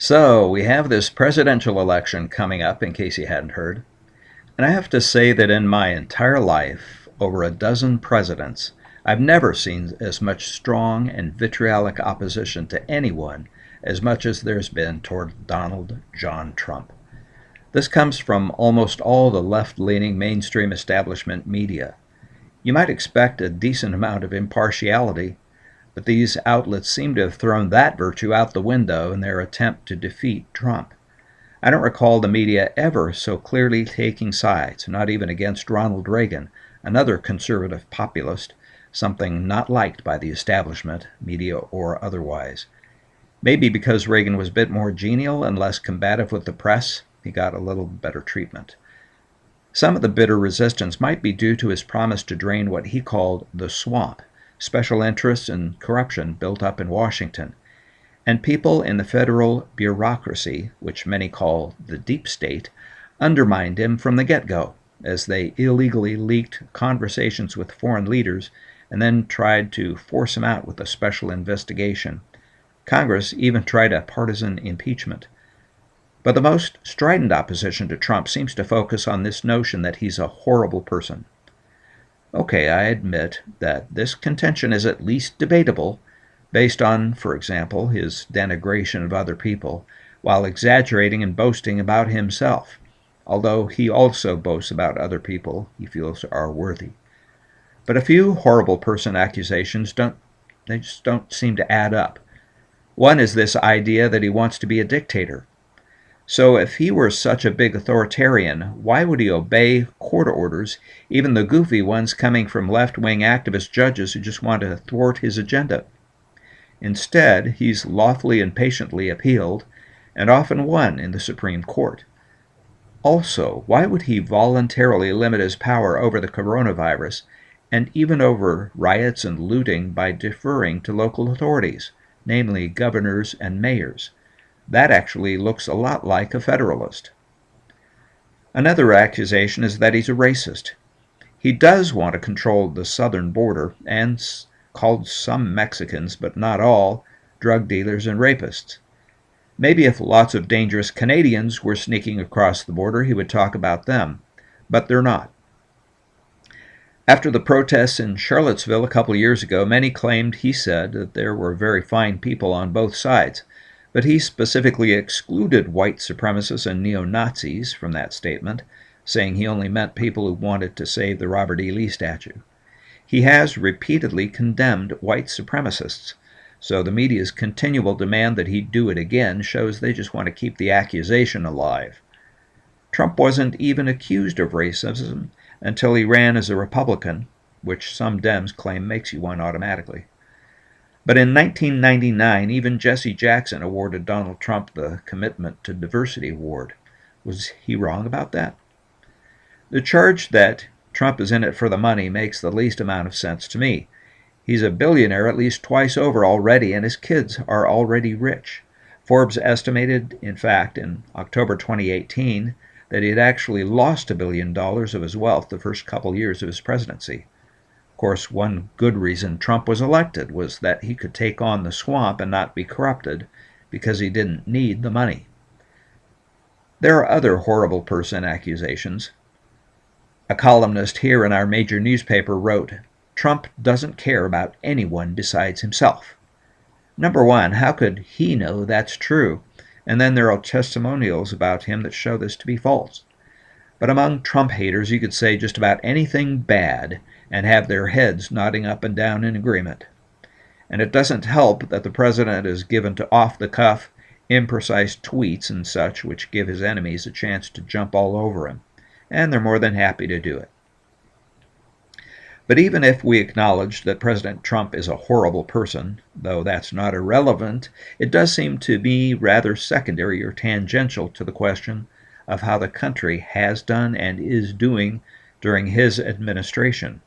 So, we have this presidential election coming up, in case you hadn't heard. And I have to say that in my entire life, over a dozen presidents, I've never seen as much strong and vitriolic opposition to anyone as much as there's been toward Donald John Trump. This comes from almost all the left leaning mainstream establishment media. You might expect a decent amount of impartiality, but these outlets seem to have thrown that virtue out the window in their attempt to defeat Trump. I don't recall the media ever so clearly taking sides, not even against Ronald Reagan, another conservative populist, something not liked by the establishment, media or otherwise. Maybe because Reagan was a bit more genial and less combative with the press, he got a little better treatment. Some of the bitter resistance might be due to his promise to drain what he called the swamp, special interests and corruption built up in Washington, and people in the federal bureaucracy, which many call the deep state, undermined him from the get-go, as they illegally leaked conversations with foreign leaders and then tried to force him out with a special investigation. Congress even tried a partisan impeachment. But the most strident opposition to Trump seems to focus on this notion that he's a horrible person. Okay, I admit that this contention is at least debatable, based on, for example, his denigration of other people, while exaggerating and boasting about himself, although he also boasts about other people he feels are worthy. But a few horrible person accusations just don't seem to add up. One is this idea that he wants to be a dictator. So if he were such a big authoritarian, why would he obey court orders, even the goofy ones coming from left-wing activist judges who just want to thwart his agenda? Instead, he's lawfully and patiently appealed, and often won in the Supreme Court. Also, why would he voluntarily limit his power over the coronavirus, and even over riots and looting, by deferring to local authorities, namely governors and mayors? That actually looks a lot like a federalist. Another accusation is that he's a racist. He does want to control the southern border and called some Mexicans, but not all, drug dealers and rapists. Maybe if lots of dangerous Canadians were sneaking across the border, he would talk about them, but they're not. After the protests in Charlottesville a couple years ago, many claimed he said that there were very fine people on both sides, but he specifically excluded white supremacists and neo-Nazis from that statement, saying he only meant people who wanted to save the Robert E. Lee statue. He has repeatedly condemned white supremacists, so the media's continual demand that he do it again shows they just want to keep the accusation alive. Trump wasn't even accused of racism until he ran as a Republican, which some Dems claim makes you one automatically. But in 1999, even Jesse Jackson awarded Donald Trump the Commitment to Diversity Award. Was he wrong about that? The charge that Trump is in it for the money makes the least amount of sense to me. He's a billionaire at least twice over already, and his kids are already rich. Forbes estimated, in fact, in October 2018, that he had actually lost $1 billion of his wealth the first couple years of his presidency. Of course, one good reason Trump was elected was that he could take on the swamp and not be corrupted, because he didn't need the money. There are other horrible person accusations. A columnist here in our major newspaper wrote, "Trump doesn't care about anyone besides himself." Number one, how could he know that's true? And then there are testimonials about him that show this to be false. But among Trump haters, you could say just about anything bad and have their heads nodding up and down in agreement. And it doesn't help that the president is given to off-the-cuff, imprecise tweets and such, which give his enemies a chance to jump all over him. And they're more than happy to do it. But even if we acknowledge that President Trump is a horrible person, though that's not irrelevant, it does seem to be rather secondary or tangential to the question of how the country has done and is doing during his administration.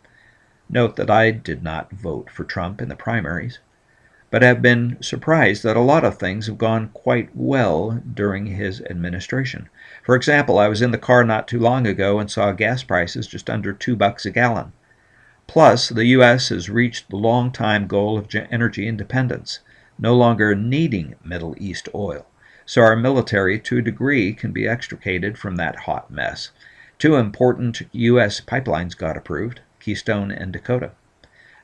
Note that I did not vote for Trump in the primaries, but have been surprised that a lot of things have gone quite well during his administration. For example, I was in the car not too long ago and saw gas prices just under $2 a gallon. Plus, the U.S. has reached the long-time goal of energy independence, no longer needing Middle East oil. so our military, to a degree, can be extricated from that hot mess. 2 important U.S. pipelines got approved, Keystone and Dakota.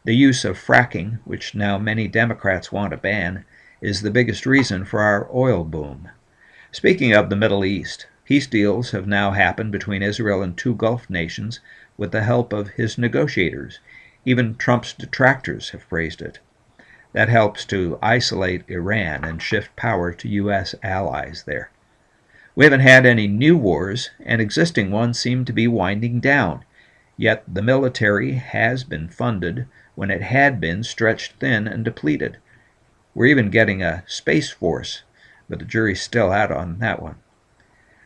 The use of fracking, which now many Democrats want to ban, is the biggest reason for our oil boom. Speaking of the Middle East, peace deals have now happened between Israel and 2 Gulf nations with the help of his negotiators. Even Trump's detractors have praised it. That helps to isolate Iran and shift power to U.S. allies there. We haven't had any new wars, and existing ones seem to be winding down. Yet the military has been funded when it had been stretched thin and depleted. We're even getting a space force, but the jury's still out on that one.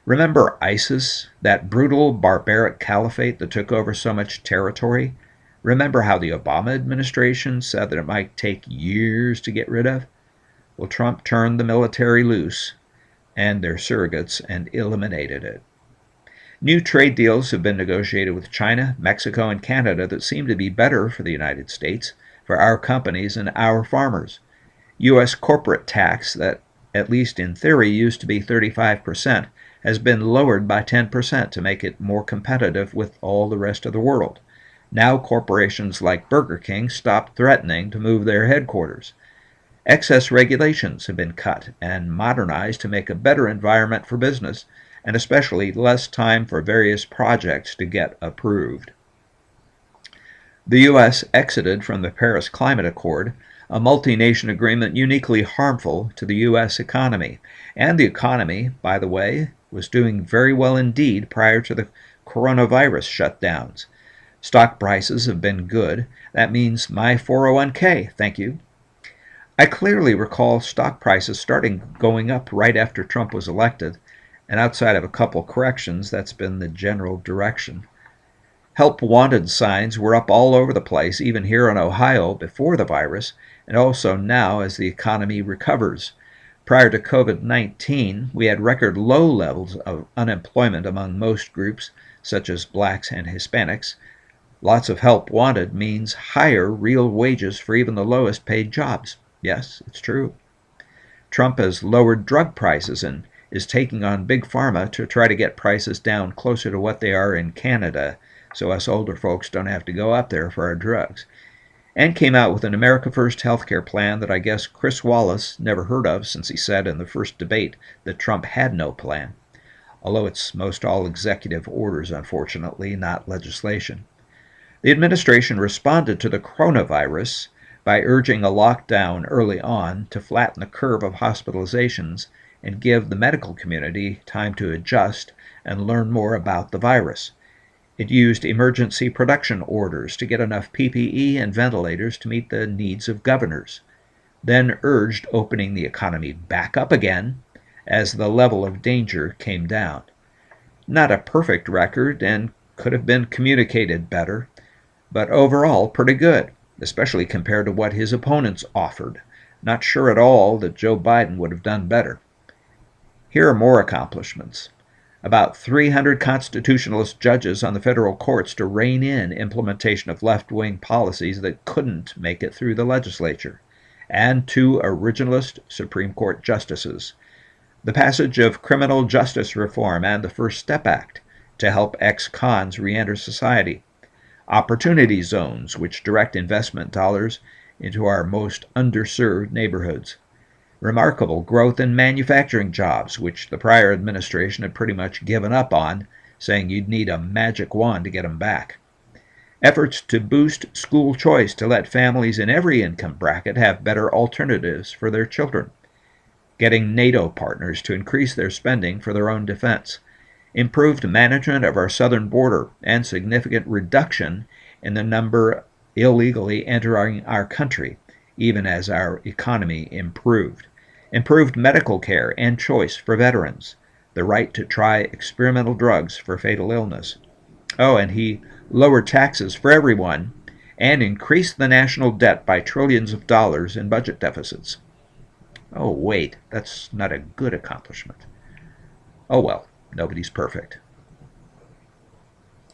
Remember ISIS, that brutal, barbaric caliphate that took over so much territory? Remember how the Obama administration said that it might take years to get rid of? Well, Trump turned the military loose and their surrogates and eliminated it. New trade deals have been negotiated with China, Mexico, and Canada that seem to be better for the United States, for our companies and our farmers. U.S. corporate tax that, at least in theory, used to be 35%, has been lowered by 10% to make it more competitive with all the rest of the world. Now corporations like Burger King stop threatening to move their headquarters. Excess regulations have been cut and modernized to make a better environment for business, and especially less time for various projects to get approved. The U.S. exited from the Paris Climate Accord, a multi-nation agreement uniquely harmful to the U.S. economy. And the economy, by the way, was doing very well indeed prior to the coronavirus shutdowns. Stock prices have been good. That means my 401k, thank you. I clearly recall stock prices starting going up right after Trump was elected, and outside of a couple corrections, that's been the general direction. Help wanted signs were up all over the place, even here in Ohio before the virus, and also now as the economy recovers. Prior to COVID-19, we had record low levels of unemployment among most groups, such as blacks and Hispanics. Lots of help wanted means higher real wages for even the lowest paid jobs. Yes, it's true. Trump has lowered drug prices and is taking on Big Pharma to try to get prices down closer to what they are in Canada, so us older folks don't have to go up there for our drugs. And came out with an America First healthcare plan that I guess Chris Wallace never heard of, since he said in the first debate that Trump had no plan. Although it's most all executive orders, unfortunately, not legislation. The administration responded to the coronavirus by urging a lockdown early on to flatten the curve of hospitalizations and give the medical community time to adjust and learn more about the virus. It used emergency production orders to get enough PPE and ventilators to meet the needs of governors, then urged opening the economy back up again as the level of danger came down. Not a perfect record and could have been communicated better, but overall pretty good, especially compared to what his opponents offered. Not sure at all that Joe Biden would have done better. Here are more accomplishments. About 300 constitutionalist judges on the federal courts to rein in implementation of left-wing policies that couldn't make it through the legislature, and 2 originalist Supreme Court justices. The passage of criminal justice reform and the First Step Act to help ex-cons re-enter society. Opportunity zones, which direct investment dollars into our most underserved neighborhoods. Remarkable growth in manufacturing jobs, which the prior administration had pretty much given up on, saying you'd need a magic wand to get them back. Efforts to boost school choice to let families in every income bracket have better alternatives for their children. Getting NATO partners to increase their spending for their own defense. Improved management of our southern border and significant reduction in the number illegally entering our country, even as our economy improved. Improved medical care and choice for veterans, the right to try experimental drugs for fatal illness. Oh, and he lowered taxes for everyone and increased the national debt by trillions of dollars in budget deficits. Oh, wait, that's not a good accomplishment. Oh well, nobody's perfect.